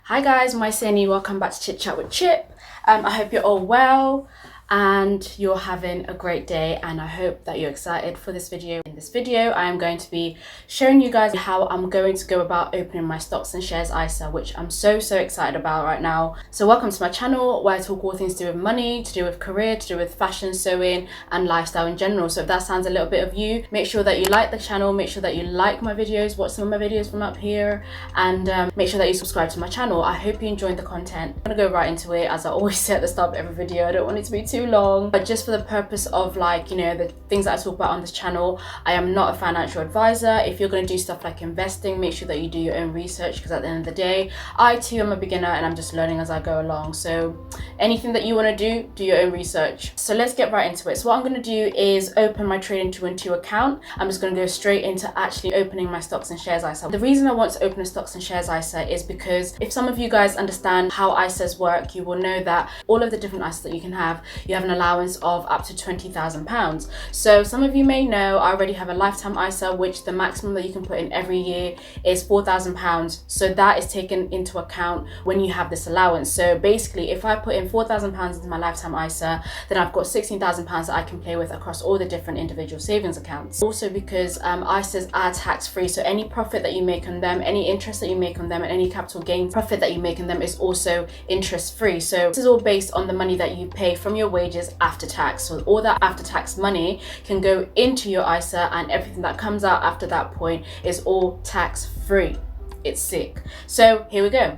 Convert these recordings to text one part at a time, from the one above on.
Hi guys, my Sani, welcome back to Chit Chat with Chip. I hope you're all well and you're having a great day, and I hope that you're excited for this video. In this video, I am going to be showing you guys how I'm going to go about opening my stocks and shares ISA, which I'm so excited about right now. So welcome to my channel where I talk all things to do with money, to do with career, to do with fashion, sewing and lifestyle in general. So if that sounds a little bit of you, make sure that you like the channel, make sure that you like my videos, watch some of my videos from up here, and make sure that you subscribe to my channel. I hope you enjoyed the content. I'm gonna go right into it. As I always say at the start of every video, I don't want it to be too long, but just for the purpose of the things that I talk about on this channel, I am not a financial advisor. If you're going to do stuff like investing, make sure that you do your own research, because at the end of the day, I too am a beginner and I'm just learning as I go along. So anything that you want to do your own research. So let's get right into it. So what I'm going to do is open my Trading 212 account. I'm just going to go straight into actually opening my stocks and shares ISA. The reason I want to open a stocks and shares ISA is because if some of you guys understand how ISAs work, you will know that all of the different ISAs that you can have, you have an allowance of up to £20,000. So some of you may know I already have a lifetime ISA, which the maximum that you can put in every year is £4,000. So that is taken into account when you have this allowance. So basically, if I put in £4,000 into my lifetime ISA, then I've got £16,000 that I can play with across all the different individual savings accounts. Also because ISAs are tax-free, so any profit that you make on them, any interest that you make on them, and any capital gain profit that you make on them is also interest-free. So this is all based on the money that you pay from your wages after tax. So all that after tax money can go into your ISA, and everything that comes out after that point is all tax-free. It's sick. So here we go.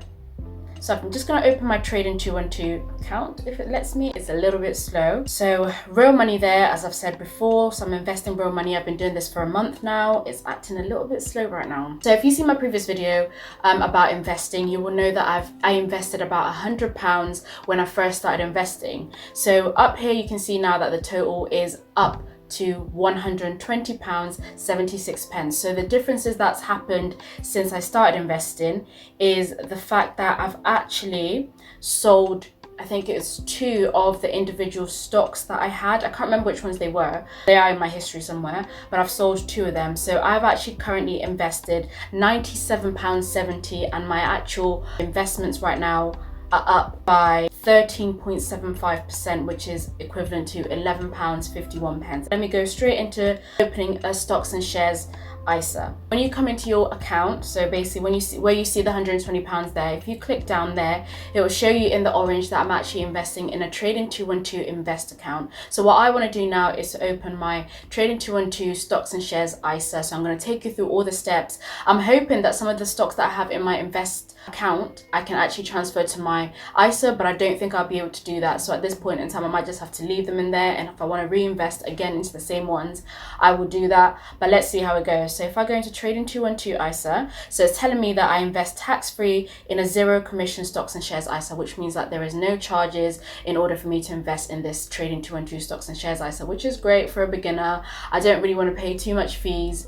So I'm just going to open my Trading 212 account if it lets me. It's a little bit slow. So real money there, as I've said before. So I'm investing real money. I've been doing this for a month now. It's acting a little bit slow right now. So if you see my previous video about investing, you will know that I invested about £100 when I first started investing. So up here you can see now that the total is up to £120.76. So the differences that's happened since I started investing is the fact that I've actually sold, I think it's 2 of the individual stocks that I had. I can't remember which ones they were. They are in my history somewhere, but I've sold 2 of them. So I've actually currently invested £97.70, and my actual investments right now are up by 13.75%, which is equivalent to £11.51. Let me go straight into opening a stocks and shares ISA. When you come into your account, so basically when you see where you see the £120 there, if you click down there, it will show you in the orange that I'm actually investing in a Trading 212 invest account. So what I want to do now is to open my Trading 212 stocks and shares ISA. So I'm going to take you through all the steps. I'm hoping that some of the stocks that I have in my invest account I can actually transfer to my ISA, but I don't think I'll be able to do that. So at this point in time, I might just have to leave them in there, and if I want to reinvest again into the same ones, I will do that. But let's see how it goes. So if I go into Trading 212 ISA, so it's telling me that I invest tax-free in a zero commission stocks and shares ISA, which means that there is no charges in order for me to invest in this Trading 212 stocks and shares ISA, which is great for a beginner. I don't really want to pay too much fees,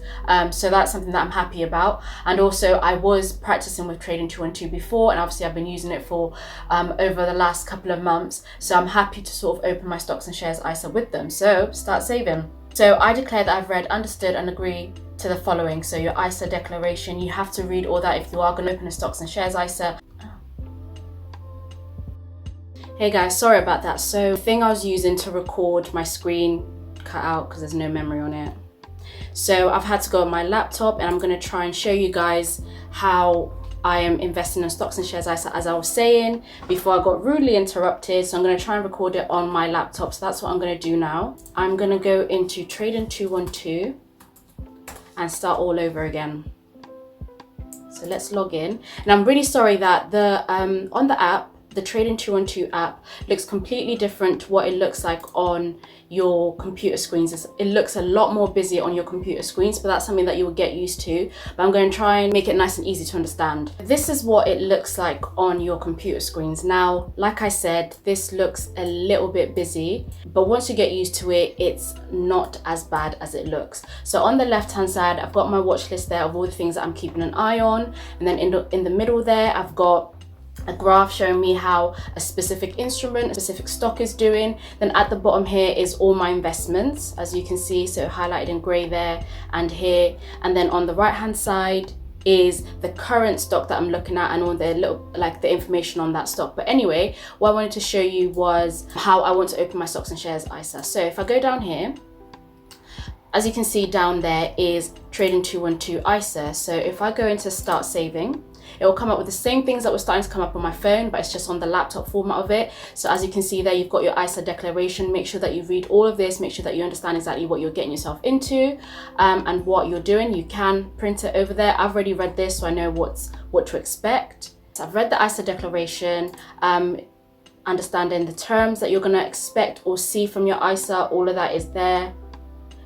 so that's something that I'm happy about. And also I was practicing with Trading 212 before, and obviously I've been using it for over the last couple of months, so I'm happy to sort of open my stocks and shares ISA with them. So start saving. So I declare that I've read, understood and agree to the following. So your ISA declaration, you have to read all that if you are going to open a stocks and shares ISA. Hey guys, sorry about that. So the thing I was using to record my screen cut out because there's no memory on it. So I've had to go on my laptop, and I'm going to try and show you guys how I am investing in stocks and shares ISA, as I was saying before I got rudely interrupted. So I'm going to try and record it on my laptop. So that's what I'm going to do now. I'm going to go into Trading 212 and start all over again. So let's log in. And I'm really sorry that the on the app, the Trading 212 app looks completely different to what it looks like on your computer screens. It looks a lot more busy on your computer screens, but that's something that you will get used to. But I'm going to try and make it nice and easy to understand. This is what it looks like on your computer screens. Now, like I said, this looks a little bit busy, but once you get used to it, it's not as bad as it looks. So on the left hand side, I've got my watch list there of all the things that I'm keeping an eye on. And then in the middle there, I've got a graph showing me how a specific instrument, a specific stock is doing. Then at the bottom here is all my investments, as you can see, so highlighted in grey there and here. And then on the right hand side is the current stock that I'm looking at and all the little, like the information on that stock. But anyway, what I wanted to show you was how I want to open my stocks and shares ISA. So if I go down here, as you can see down there is Trading 212 ISA. So if I go into start saving, it will come up with the same things that were starting to come up on my phone, but it's just on the laptop format of it. So as you can see there, you've got your ISA declaration. Make sure that you read all of this, make sure that you understand exactly what you're getting yourself into and what you're doing. You can print it over there. I've already read this, so I know what to expect. So I've read the ISA declaration, understanding the terms that you're gonna expect or see from your ISA, all of that is there.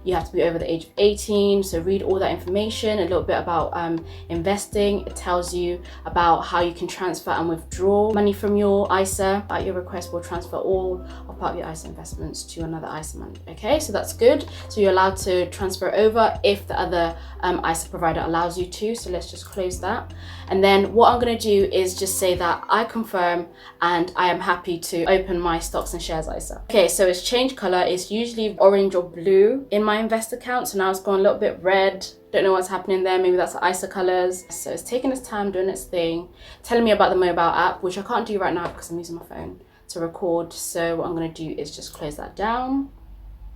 You have to be over the age of 18, so read all that information, a little bit about investing. It tells you about how you can transfer and withdraw money from your ISA. At your request, will transfer all or part of your ISA investments to another ISA money. Okay, so that's good. So you're allowed to transfer over if the other ISA provider allows you to. So let's just close that. And then what I'm gonna do is just say that I confirm and I am happy to open my stocks and shares ISA. Okay, so it's changed color. It's usually orange or blue in my invest account, so now it's gone a little bit red. Don't know what's happening there. Maybe that's the ISA colors. So it's taking its time, doing its thing, telling me about the mobile app, which I can't do right now because I'm using my phone to record. So what I'm going to do is just close that down.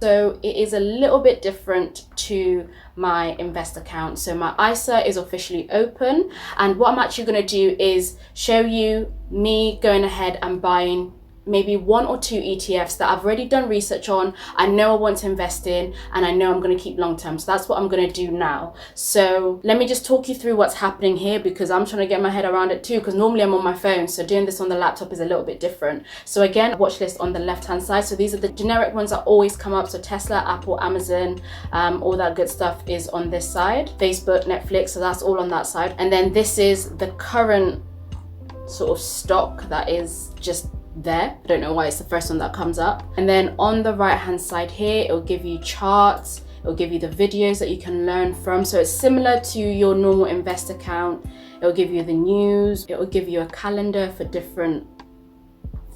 So it is a little bit different to my invest account. So my ISA is officially open, and what I'm actually going to do is show you me going ahead and buying maybe 1 or 2 ETFs that I've already done research on, I know I want to invest in, and I know I'm going to keep long term. So that's what I'm going to do now. So let me just talk you through what's happening here, because I'm trying to get my head around it too, because normally I'm on my phone, so doing this on the laptop is a little bit different. So again, watch list on the left hand side. So these are the generic ones that always come up. So Tesla, Apple, Amazon, all that good stuff is on this side. Facebook, Netflix, so that's all on that side. And then this is the current sort of stock that is just there. I don't know why it's the first one that comes up. And then on the right hand side here, it'll give you charts, it'll give you the videos that you can learn from. So it's similar to your normal invest account. It'll give you the news, it'll give you a calendar for different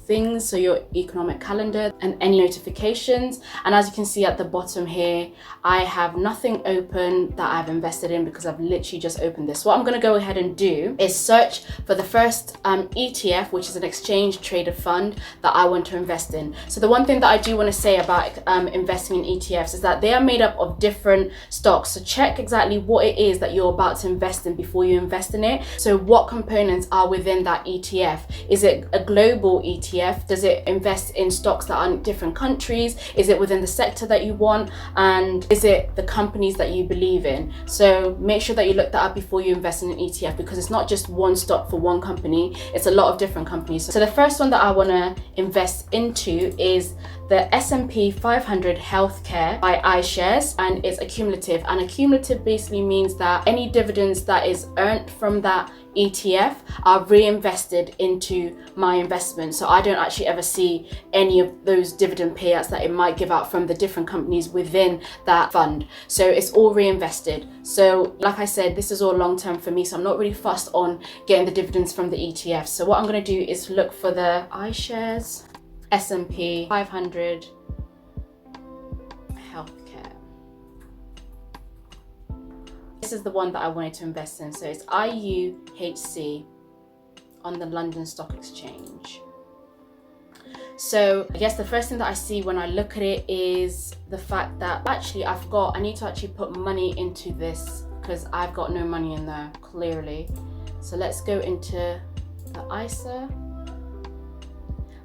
things, so your economic calendar and any notifications. And as you can see at the bottom here, I have nothing open that I've invested in because I've literally just opened this. What I'm going to go ahead and do is search for the first ETF, which is an exchange traded fund that I want to invest in. So the one thing that I do want to say about investing in ETFs is that they are made up of different stocks. So check exactly what it is that you're about to invest in before you invest in it. So what components are within that ETF? Is it a global ETF? Does it invest in stocks that are in different countries? Is it within the sector that you want? And is it the companies that you believe in? So make sure that you look that up before you invest in an ETF, because it's not just one stock for one company, it's a lot of different companies. So the first one that I want to invest into is the S&P 500 Healthcare by iShares, and it's accumulative. And accumulative basically means that any dividends that is earned from that ETF are reinvested into my investment. So I don't actually ever see any of those dividend payouts that it might give out from the different companies within that fund. So it's all reinvested. So like I said, this is all long term for me, so I'm not really fussed on getting the dividends from the ETF. So what I'm going to do is look for the iShares S&P 500 Healthcare. This is the one that I wanted to invest in. So it's IUHC on the London Stock Exchange. So I guess the first thing that I see when I look at it is the fact that actually I need to actually put money into this, because I've got no money in there clearly. So let's go into the ISA,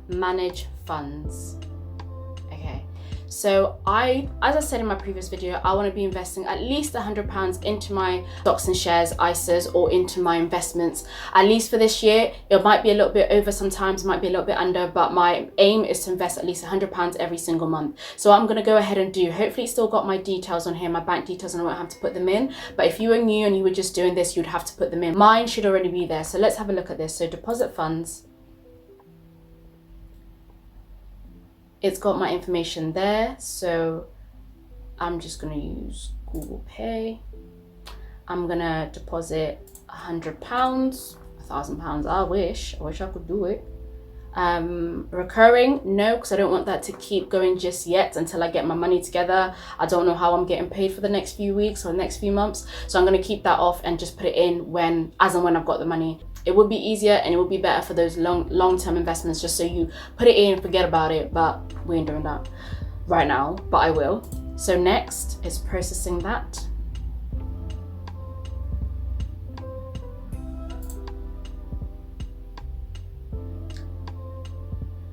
manage funds. Okay, so as I said in my previous video, I want to be investing at least £100 into my stocks and shares ISAs, or into my investments, at least for this year. It might be a little bit over sometimes, might be a little bit under, but my aim is to invest at least £100 every single month. So I'm going to go ahead and do, hopefully it's still got my details on here, my bank details, and I won't have to put them in. But if you were new and you were just doing this, you'd have to put them in. Mine should already be there. So let's have a look at this. So deposit funds. It's got my information there, so I'm just going to use Google Pay. I'm going to deposit £100, £1,000. I wish I could do it. recurring? No, because I don't want that to keep going just yet until I get my money together. I don't know how I'm getting paid for the next few weeks or next few months, so I'm going to keep that off and just put it in as and when I've got the money. It would be easier and it would be better for those long-term investments, just so you put it in and forget about it, but we ain't doing that right now, but I will. So next is processing that.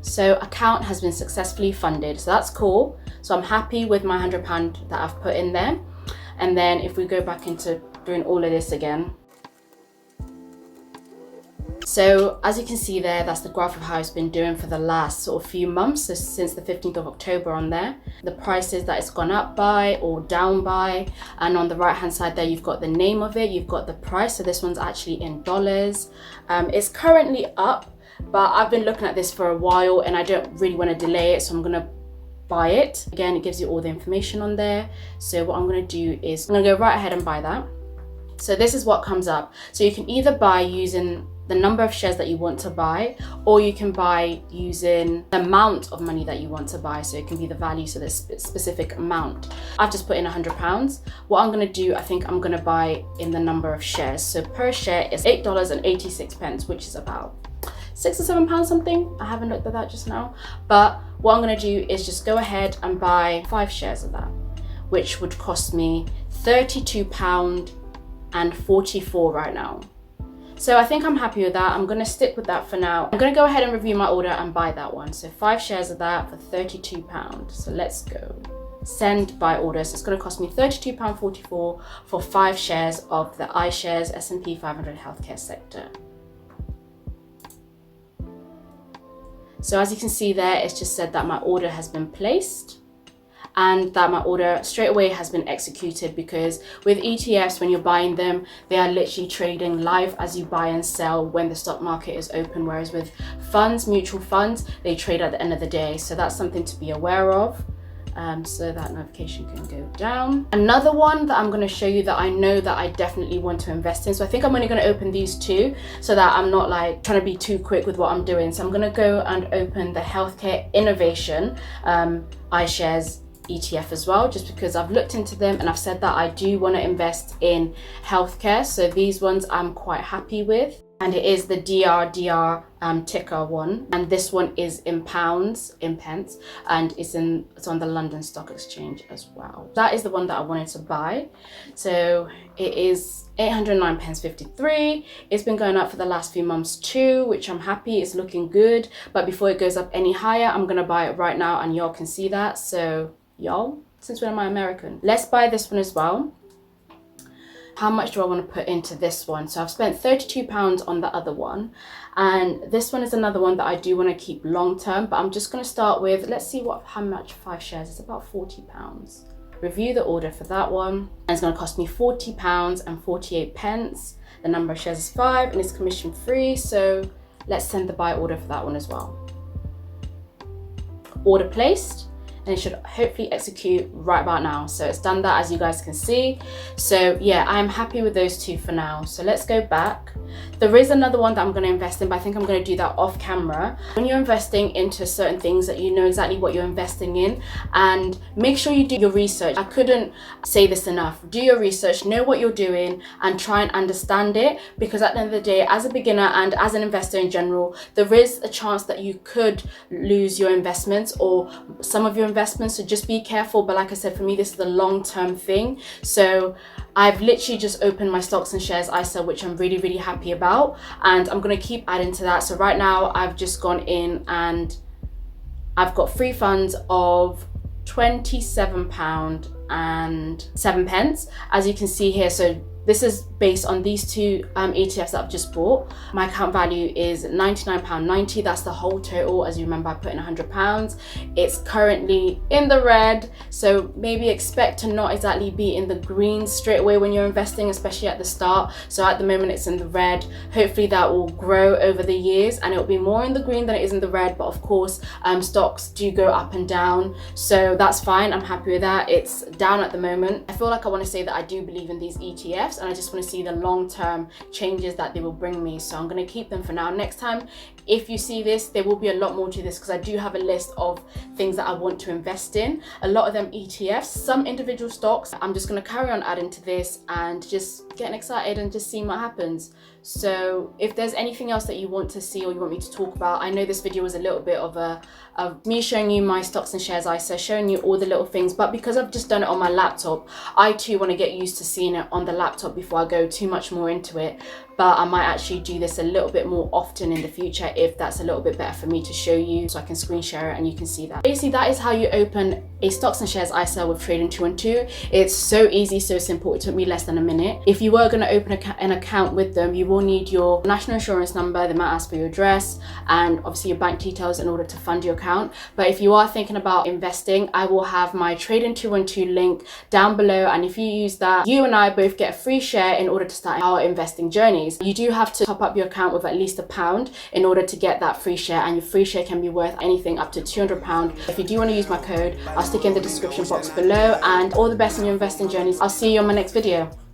So account has been successfully funded, so that's cool. So I'm happy with my £100 that I've put in there. And then if we go back into doing all of this again. So as you can see there, that's the graph of how it's been doing for the last sort of few months, so since the 15th of October on there. The prices that it's gone up by or down by, and on the right hand side there you've got the name of it, you've got the price, so this one's actually in dollars. It's currently up, but I've been looking at this for a while and I don't really want to delay it, so I'm gonna buy it. Again, it gives you all the information on there. So what I'm gonna do is I'm gonna go right ahead and buy that. So this is what comes up. So you can either buy using the number of shares that you want to buy, or you can buy using the amount of money that you want to buy. So it can be the value, so the specific amount. I've just put in £100. What I'm gonna do, I think I'm gonna buy in the number of shares. So per share is $8.86, which is about £6 or £7 something. I haven't looked at that just now. But what I'm gonna do is just go ahead and buy 5 shares of that, which would cost me £32.44 right now. So I think I'm happy with that. I'm gonna stick with that for now. I'm gonna go ahead and review my order and buy that one. So 5 shares of that for £32. So let's go. Send buy order. So it's gonna cost me £32.44 for 5 shares of the iShares S&P 500 healthcare sector. So as you can see there, it's just said that my order has been placed and that my order straight away has been executed, because with ETFs, when you're buying them, they are literally trading live as you buy and sell when the stock market is open, whereas with funds, mutual funds, they trade at the end of the day. So that's something to be aware of. So that notification can go down. Another one that I'm going to show you that I know that I definitely want to invest in. So I think I'm only going to open these 2 so that I'm not like trying to be too quick with what I'm doing. So I'm going to go and open the Healthcare Innovation iShares ETF as well, just because I've looked into them and I've said that I do want to invest in healthcare. So these ones I'm quite happy with. And it is the DRDR ticker one, and this one is in pounds, in pence, and it's on the London Stock Exchange as well. That is the one that I wanted to buy. So it is 809.53. It's been going up for the last few months too, which I'm happy. It's looking good, but before it goes up any higher, I'm gonna buy it right now, and y'all can see that. So y'all, since when am I American? Let's buy this one as well. How much do I want to put into this one? So I've spent £32 on the other one, and this one is another one that I do want to keep long term, but I'm just going to start with, let's see how much 5 shares is. About £40. Review the order for that one, and it's going to cost me £40.48. The number of shares is 5 and it's commission free, so let's send the buy order for that one as well. Order placed, and it should hopefully execute right about now. So it's done that, as you guys can see. So yeah, I'm happy with those 2 for now. So let's go back. There is another one that I'm going to invest in, but I think I'm going to do that off camera. When you're investing into certain things, that you know exactly what you're investing in, and make sure you do your research. I couldn't say this enough. Do your research, know what you're doing, and try and understand it, because at the end of the day, as a beginner and as an investor in general, there is a chance that you could lose your investments or some of your investments. So just be careful. But like I said, for me, this is a long-term thing. So I've literally just opened my stocks and shares ISA, which I'm really, really happy about, and I'm going to keep adding to that. So right now I've just gone in and I've got free funds of £27.07, as you can see here. So this is based on these 2 ETFs that I've just bought. My account value is £99.90. That's the whole total. As you remember, I put in £100. It's currently in the red, so maybe expect to not exactly be in the green straight away when you're investing, especially at the start. So at the moment it's in the red. Hopefully that will grow over the years and it will be more in the green than it is in the red. But of course, stocks do go up and down, so that's fine. I'm happy with that. It's down at the moment. I feel like I want to say that I do believe in these ETFs, ETFs, and I just want to see the long-term changes that they will bring me. So I'm going to keep them for now. Next time, if you see this, there will be a lot more to this because I do have a list of things that I want to invest in. A lot of them ETFs, some individual stocks. I'm just going to carry on adding to this and just getting excited and just seeing what happens. So if there's anything else that you want to see or you want me to talk about, I know this video was a little bit of me showing you my stocks and shares ISA, showing you all the little things, but because I've just done it on my laptop, I too want to get used to seeing it on the laptop before I go too much more into it. But I might actually do this a little bit more often in the future if that's a little bit better for me to show you, so I can screen share it and you can see that. Basically, that is how you open a stocks and shares ISA with Trading 212. It's so easy, so simple. It took me less than a minute. If you were going to open an account with them, you will need your national insurance number. They might ask for your address and obviously your bank details in order to fund your account. But if you are thinking about investing, I will have my Trading 212 link down below, and if you use that, you and I both get a free share in order to start our investing journeys. You do have to top up your account with at least £1 in order to get that free share, and your free share can be worth anything up to £200. If you do want to use my code, I'll stick in the description box below, and all the best in your investing journeys. I'll see you on my next video.